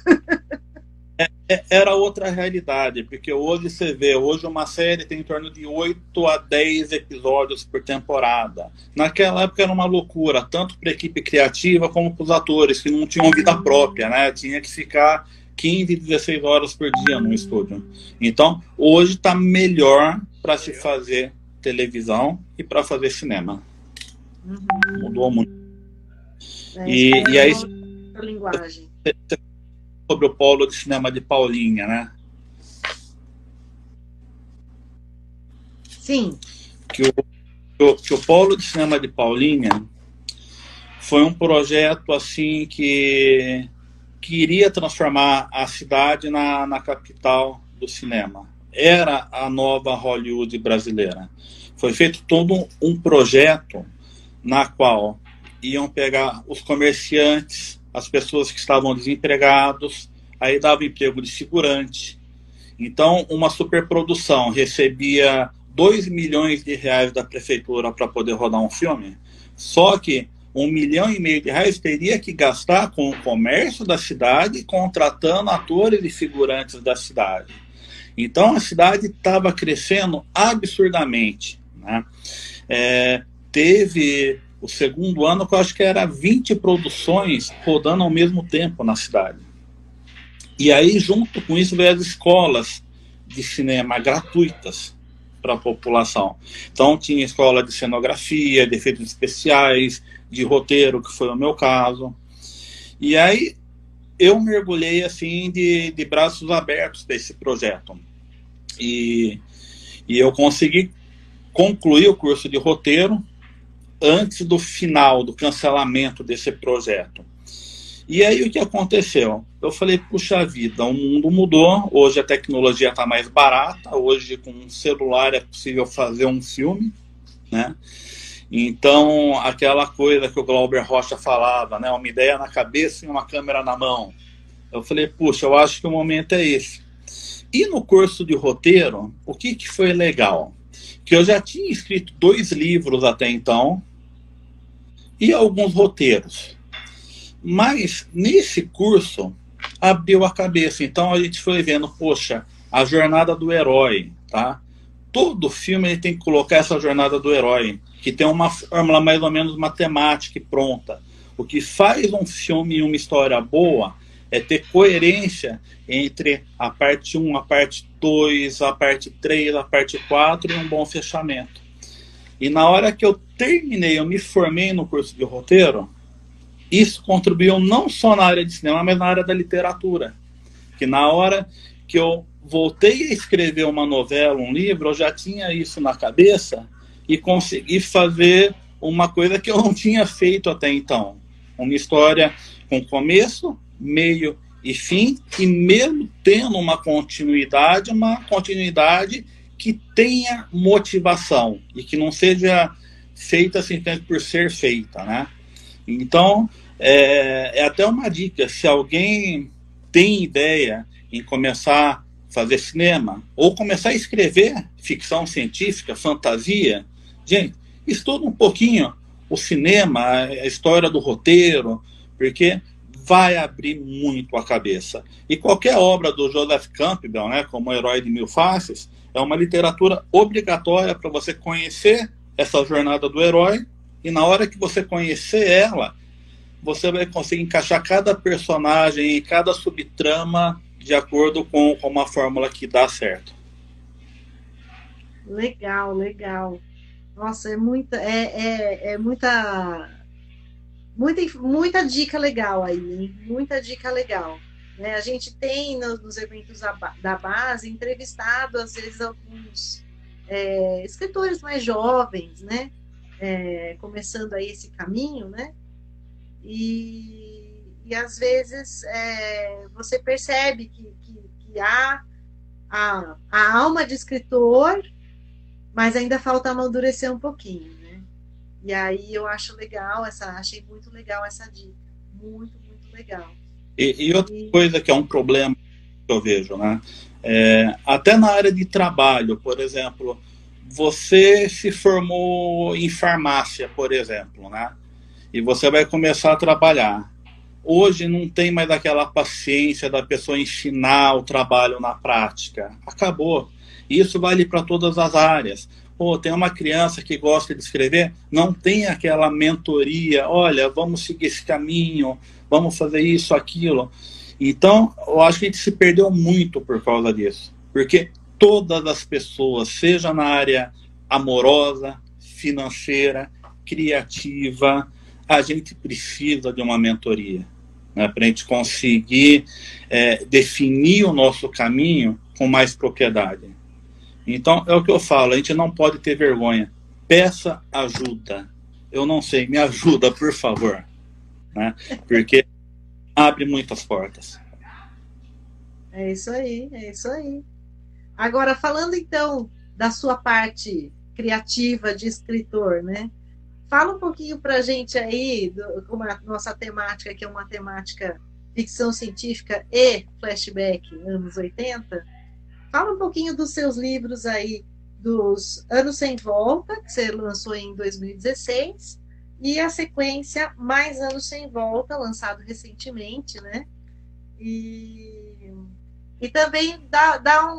Era outra realidade, porque hoje você vê, hoje uma série tem em torno de 8 a 10 episódios por temporada. Naquela época era uma loucura, tanto para a equipe criativa como para os atores, que não tinham vida própria, né? Tinha que ficar 15, 16 horas por dia no estúdio. Então, hoje está melhor para se fazer televisão e para fazer cinema. Mudou muito. E aí, a linguagem. Sobre o polo de cinema de Paulinha, né? Sim. Que o polo de cinema de Paulinha foi um projeto assim que iria transformar a cidade na capital do cinema. Era a nova Hollywood brasileira. Foi feito todo um projeto na qual iam pegar os comerciantes, as pessoas que estavam desempregados, aí dava emprego de figurante. Então, uma superprodução recebia 2 milhões de reais da prefeitura para poder rodar um filme, só que 1,5 milhão de reais teria que gastar com o comércio da cidade, contratando atores e figurantes da cidade. Então, a cidade estava crescendo absurdamente, né? Teve o segundo ano, que eu acho que era 20 produções rodando ao mesmo tempo na cidade. E aí, junto com isso, veio as escolas de cinema gratuitas para a população. Então, tinha escola de cenografia, de efeitos especiais, de roteiro, que foi o meu caso. E aí, eu mergulhei, assim, de braços abertos para esse projeto. E eu consegui concluir o curso de roteiro antes do final, do cancelamento desse projeto. E aí o que aconteceu? Eu falei, puxa vida, o mundo mudou, hoje a tecnologia está mais barata, hoje com um celular é possível fazer um filme, né? Então, aquela coisa que o Glauber Rocha falava, né? Uma ideia na cabeça e uma câmera na mão. Eu falei, puxa, eu acho que o momento é esse. E no curso de roteiro, o que foi legal? Que eu já tinha escrito 2 livros até então, e alguns roteiros. Mas, nesse curso, abriu a cabeça. Então, a gente foi vendo, poxa, a jornada do herói, tá? Todo filme ele tem que colocar essa jornada do herói, que tem uma fórmula mais ou menos matemática e pronta. O que faz um filme e uma história boa é ter coerência entre a parte 1, a parte 2, a parte 3, a parte 4 e um bom fechamento. E na hora que eu terminei, eu me formei no curso de roteiro, isso contribuiu não só na área de cinema, mas na área da literatura. Que na hora que eu voltei a escrever uma novela, um livro, eu já tinha isso na cabeça e consegui fazer uma coisa que eu não tinha feito até então. Uma história com começo, meio e fim, e mesmo tendo uma continuidade que tenha motivação e que não seja feita simplesmente por ser feita, né? Então, é até uma dica, se alguém tem ideia em começar a fazer cinema, ou começar a escrever ficção científica, fantasia, gente, estuda um pouquinho o cinema, a história do roteiro, porque vai abrir muito a cabeça. E qualquer obra do Joseph Campbell, né, como O Herói de Mil Faces, é uma literatura obrigatória para você conhecer essa jornada do herói, e na hora que você conhecer ela, você vai conseguir encaixar cada personagem e cada subtrama de acordo com uma fórmula que dá certo. Legal, legal. Nossa, é muita dica legal aí, hein? Muita dica legal. Né? A gente tem nos eventos da base entrevistado, às vezes, alguns escritores mais jovens, né? Começando aí esse caminho, né? E às vezes você percebe que há a alma de escritor, mas ainda falta amadurecer um pouquinho, né? E aí eu acho legal, achei muito legal essa dica. Muito, muito legal. E outra coisa que é um problema que eu vejo, né? Até na área de trabalho, por exemplo, você se formou em farmácia, por exemplo, né? E você vai começar a trabalhar. Hoje não tem mais aquela paciência da pessoa ensinar o trabalho na prática. Acabou. Isso vale para todas as áreas. Pô, tem uma criança que gosta de escrever, não tem aquela mentoria, olha, vamos seguir esse caminho, vamos fazer isso, aquilo. Então, eu acho que a gente se perdeu muito por causa disso. Porque todas as pessoas, seja na área amorosa, financeira, criativa, a gente precisa de uma mentoria, né, para a gente conseguir definir o nosso caminho com mais propriedade. Então, é o que eu falo, a gente não pode ter vergonha. Peça ajuda. Eu não sei, me ajuda, por favor. Né? Porque abre muitas portas. É isso aí, é isso aí. Agora, falando então da sua parte criativa de escritor, né? Fala um pouquinho para a gente aí, como a nossa temática, que é uma temática ficção científica e flashback anos 80. Fala um pouquinho dos seus livros aí, dos Anos Sem Volta, que você lançou em 2016, e a sequência Mais Anos Sem Volta, lançado recentemente, né? E também dá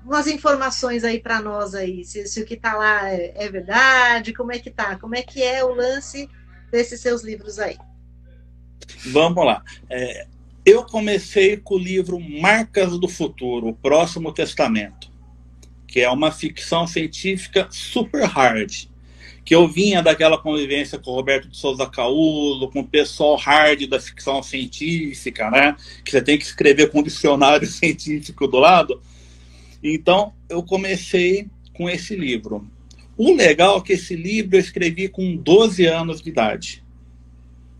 umas informações aí para nós aí, se o que está lá é verdade, como é que tá, como é que é o lance desses seus livros aí. Vamos lá. Eu comecei com o livro Marcas do Futuro, o Próximo Testamento, que é uma ficção científica super hard, que eu vinha daquela convivência com o Roberto de Souza Caulo, com o pessoal hard da ficção científica, né? Que você tem que escrever com um dicionário científico do lado. Então, eu comecei com esse livro. O legal é que esse livro eu escrevi com 12 anos de idade.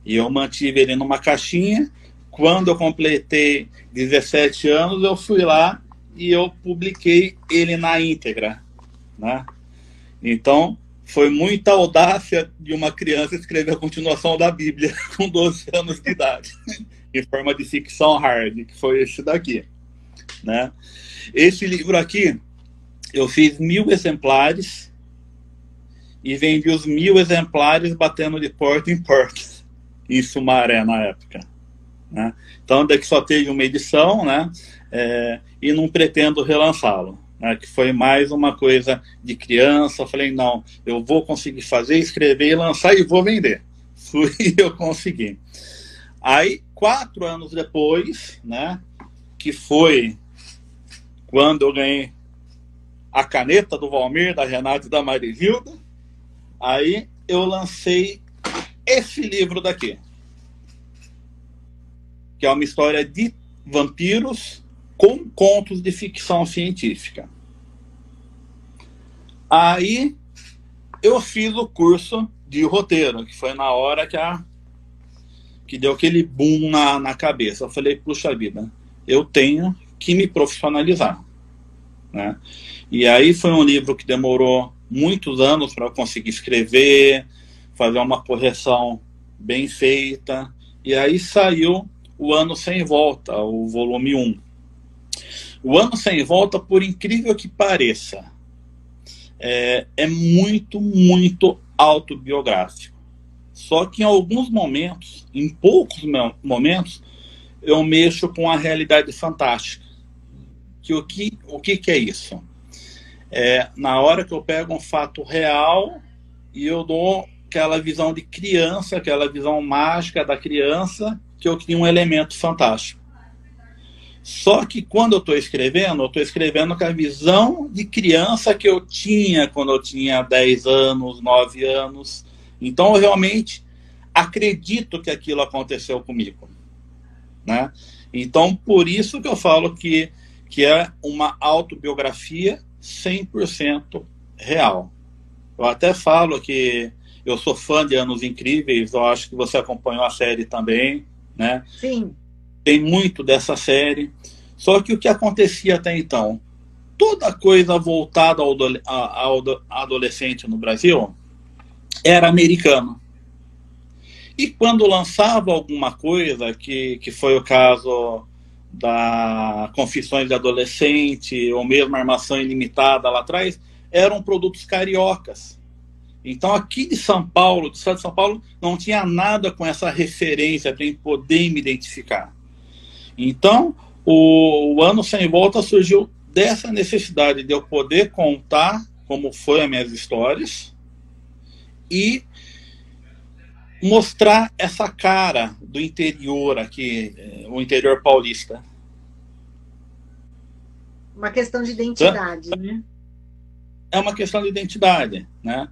E eu mantive ele numa caixinha. Quando eu completei 17 anos, eu fui lá e eu publiquei ele na íntegra, né? Então, foi muita audácia de uma criança escrever a continuação da Bíblia com 12 anos de idade, em forma de ficção hard, que foi esse daqui, né? Esse livro aqui, eu fiz 1000 exemplares e vendi os 1000 exemplares batendo de porta em porta, em Sumaré, na época. Né? Então, daqui só teve uma edição, né? E não pretendo relançá-lo. Né? Que foi mais uma coisa de criança. Eu falei, não, eu vou conseguir fazer, escrever e lançar e vou vender. Fui eu consegui. Aí, 4 anos depois, né? Que foi quando eu ganhei a caneta do Valmir, da Renata e da Marisilda, aí eu lancei esse livro daqui, que é uma história de vampiros com contos de ficção científica. Aí eu fiz o curso de roteiro, que foi na hora que deu aquele boom na cabeça. Eu falei, puxa vida, eu tenho que me profissionalizar. Né? E aí foi um livro que demorou muitos anos para eu conseguir escrever, fazer uma correção bem feita, e aí saiu o Ano Sem Volta, o volume 1. O Ano Sem Volta, por incrível que pareça, é muito, muito autobiográfico. Só que em alguns momentos, em poucos momentos, eu mexo com a realidade fantástica. O que é isso? Na hora que eu pego um fato real e eu dou aquela visão de criança, aquela visão mágica da criança, que eu crio um elemento fantástico. Só que quando eu estou escrevendo com a visão de criança que eu tinha quando eu tinha 10 anos, 9 anos. Então eu realmente acredito que aquilo aconteceu comigo. Né? Então, por isso que eu falo que é uma autobiografia 100% real. Eu até falo que eu sou fã de Anos Incríveis, eu acho que você acompanhou a série também, né? Sim. Tem muito dessa série. Só que o que acontecia até então? Toda coisa voltada ao adolescente no Brasil era americano. E quando lançava alguma coisa, que foi o caso da Confissões de Adolescente, ou mesmo Armação Ilimitada lá atrás, eram produtos cariocas. Então aqui de São Paulo, do estado de São Paulo, não tinha nada com essa referência para poder me identificar. Então, o Ano Sem Volta surgiu dessa necessidade de eu poder contar como foi as minhas histórias e mostrar essa cara do interior aqui, o interior paulista. Uma questão de identidade, né? É uma questão de identidade, né?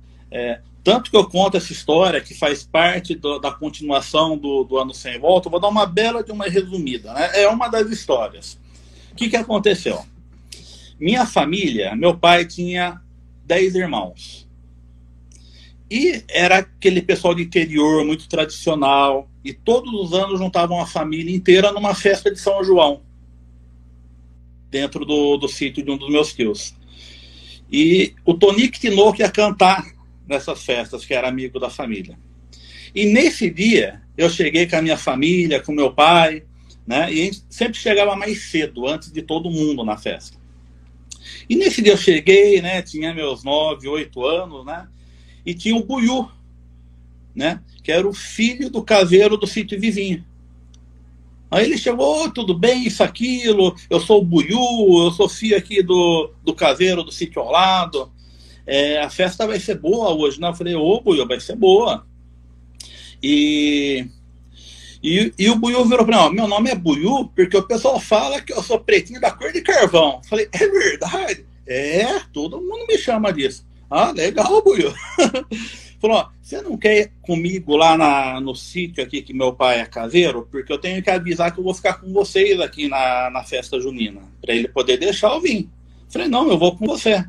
Tanto que eu conto essa história, que faz parte da continuação do Ano Sem Volta, eu vou dar uma bela de uma resumida, né? É uma das histórias. O que aconteceu? Minha família, meu pai tinha 10 irmãos. E era aquele pessoal do interior, muito tradicional, e todos os anos juntavam a família inteira numa festa de São João, dentro do sítio de um dos meus tios. E o Tonico Tinoco ia cantar nessas festas, que era amigo da família. E nesse dia, eu cheguei com a minha família, com meu pai, né? E a gente sempre chegava mais cedo, antes de todo mundo na festa. E nesse dia eu cheguei, né? Tinha meus 9, 8 anos, né? E tinha o Buiú, né? Que era o filho do caseiro do sítio vizinho. Aí ele chegou, tudo bem, isso, aquilo, eu sou o Buiú, eu sou filho aqui do caseiro do sítio ao lado, a festa vai ser boa hoje, né? Eu falei, ô Buiú, vai ser boa. E o Buiú virou para mim, meu nome é Buiú porque o pessoal fala que eu sou pretinho da cor de carvão. Eu falei, é verdade? Todo mundo me chama disso. Ah, legal, Buiú. Falou, ó, você não quer ir comigo lá no sítio aqui que meu pai é caseiro? Porque eu tenho que avisar que eu vou ficar com vocês aqui na festa junina, para ele poder deixar eu vir. Falei, não, eu vou com você.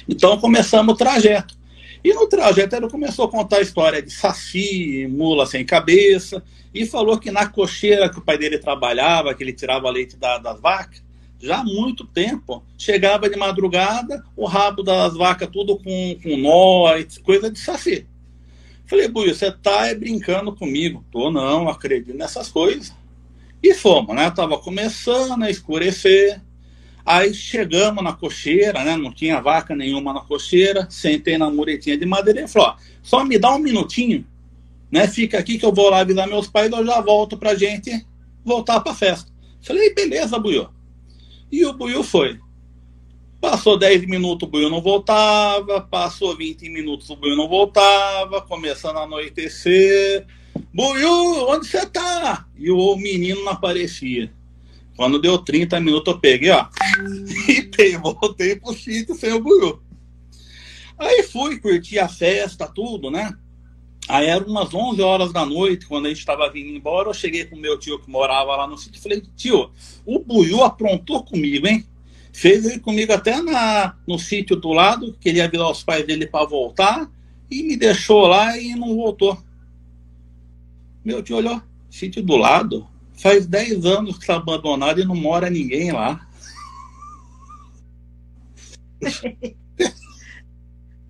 Então começamos o trajeto. E no trajeto ele começou a contar a história de saci, mula sem cabeça, e falou que na cocheira que o pai dele trabalhava, que ele tirava leite das vacas, já há muito tempo, chegava de madrugada, o rabo das vacas tudo com nó, coisa de saci. Falei, Buiú, você tá brincando comigo? Tô não, acredito nessas coisas. E fomos, né? Tava começando a escurecer. Aí chegamos na cocheira, né? Não tinha vaca nenhuma na cocheira. Sentei na muretinha de madeira e falou, ó, só me dá um minutinho, né? Fica aqui que eu vou lá avisar meus pais e eu já volto pra gente voltar pra festa. Falei, beleza, Buiú. E o Buiú foi. Passou 10 minutos, o Buiú não voltava. Passou 20 minutos, o Buiú não voltava. Começando a anoitecer. Buiú, onde você tá? E o menino não aparecia. Quando deu 30 minutos, eu peguei, ó. E voltei pro sítio sem o Buiú. Aí fui curtir a festa, tudo, né? Aí eram umas 11 horas da noite, quando a gente estava vindo embora, eu cheguei com o meu tio que morava lá no sítio e falei, tio, o Buiú aprontou comigo, hein? Fez ele comigo até no sítio do lado, queria avisar os pais dele para voltar, e me deixou lá e não voltou. Meu tio olhou, sítio do lado, faz 10 anos que está abandonado e não mora ninguém lá.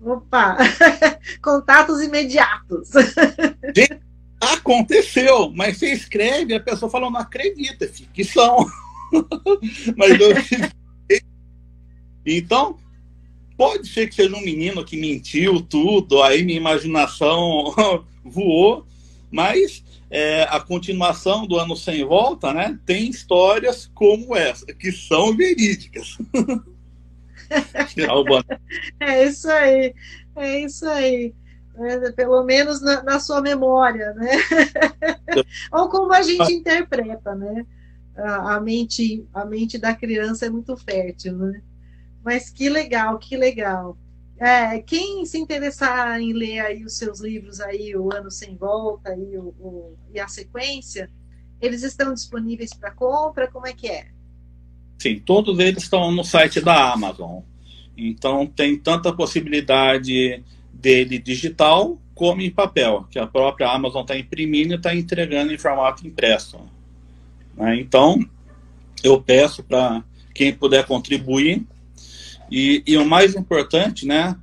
Opa! Contatos imediatos. Aconteceu, mas você escreve, a pessoa fala, não acredita, é ficção. Mas eu... Então, pode ser que seja um menino que mentiu tudo, aí minha imaginação voou, mas a continuação do Ano Sem Volta, né, tem histórias como essa, que são verídicas. É isso aí, é isso aí. Pelo menos na sua memória, né? Ou como a gente interpreta, né? A mente da criança é muito fértil, né? Mas que legal, que legal. Quem se interessar em ler aí os seus livros aí, o Ano Sem Volta e a sequência, eles estão disponíveis para compra? Como é que é? Sim, todos eles estão no site da Amazon. Então tem tanta possibilidade dele digital como em papel, que a própria Amazon está imprimindo e está entregando em formato impresso. Né? Então, eu peço para quem puder contribuir. E o mais importante, né,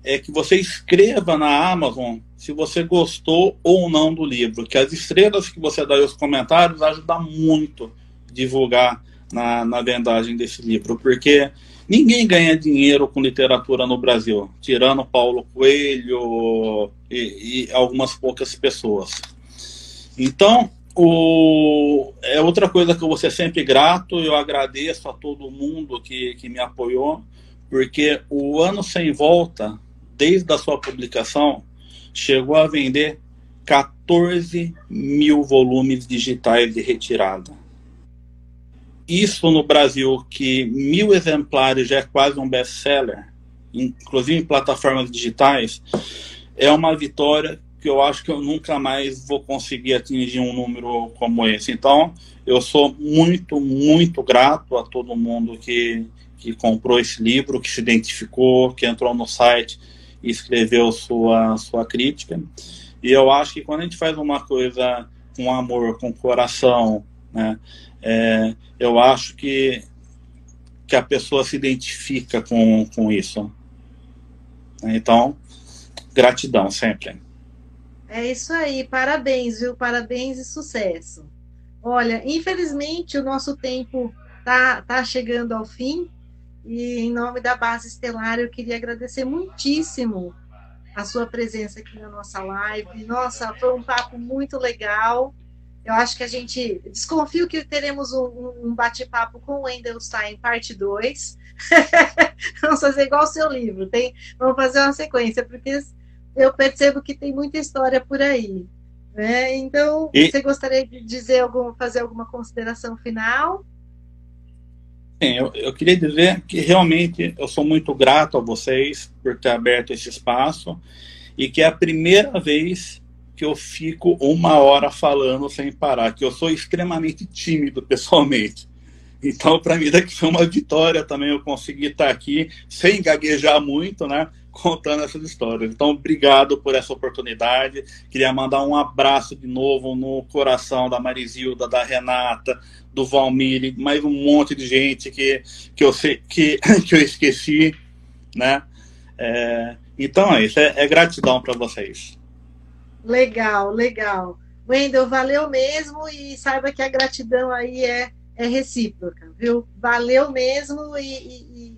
é que você escreva na Amazon se você gostou ou não do livro, que as estrelas que você dá e os comentários ajudam muito a divulgar na vendagem desse livro, porque ninguém ganha dinheiro com literatura no Brasil, tirando Paulo Coelho e algumas poucas pessoas. Então, é outra coisa que eu vou ser sempre grato, eu agradeço a todo mundo que me apoiou, porque o Ano Sem Volta, desde a sua publicação, chegou a vender 14 mil volumes digitais de retirada. Isso no Brasil, que 1.000 exemplares já é quase um best-seller, inclusive em plataformas digitais, é uma vitória que eu acho que eu nunca mais vou conseguir atingir um número como esse. Então, eu sou muito, muito grato a todo mundo que comprou esse livro, que se identificou, que entrou no site e escreveu sua crítica. E eu acho que quando a gente faz uma coisa com amor, com coração, né, eu acho que a pessoa se identifica com isso. Então, gratidão sempre. É isso aí, parabéns, viu? Parabéns e sucesso. Olha, infelizmente o nosso tempo tá chegando ao fim e em nome da Base Estelar eu queria agradecer muitíssimo a sua presença aqui na nossa live. Nossa, foi um papo muito legal. Eu acho que a gente... Desconfio que teremos um bate-papo com o Wendel Stein, parte 2. Vamos fazer igual o seu livro. Vamos fazer uma sequência, porque eu percebo que tem muita história por aí. Né? Então, você gostaria de fazer alguma consideração final? Sim, eu queria dizer que realmente eu sou muito grato a vocês por ter aberto esse espaço e que é a primeira vez que eu fico 1 hora falando sem parar, que eu sou extremamente tímido pessoalmente. Então, para mim, daqui foi uma vitória também eu conseguir estar aqui sem gaguejar muito, né, contando essas histórias. Então, obrigado por essa oportunidade. Queria mandar um abraço de novo no coração da Marisilda, da Renata, do Valmir, mais um monte de gente que eu sei que eu esqueci, né? Então é isso, é gratidão para vocês. Legal, legal. Wendel, valeu mesmo e saiba que a gratidão aí é recíproca, viu? Valeu mesmo e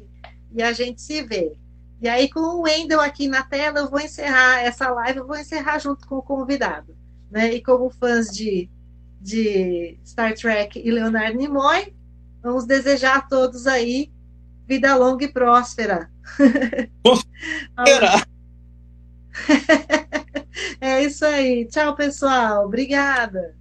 a gente se vê. E aí, com o Wendel aqui na tela, eu vou encerrar essa live, eu vou encerrar junto com o convidado. Né? E como fãs de Star Trek e Leonard Nimoy, vamos desejar a todos aí vida longa e próspera. É isso aí. Tchau, pessoal. Obrigada.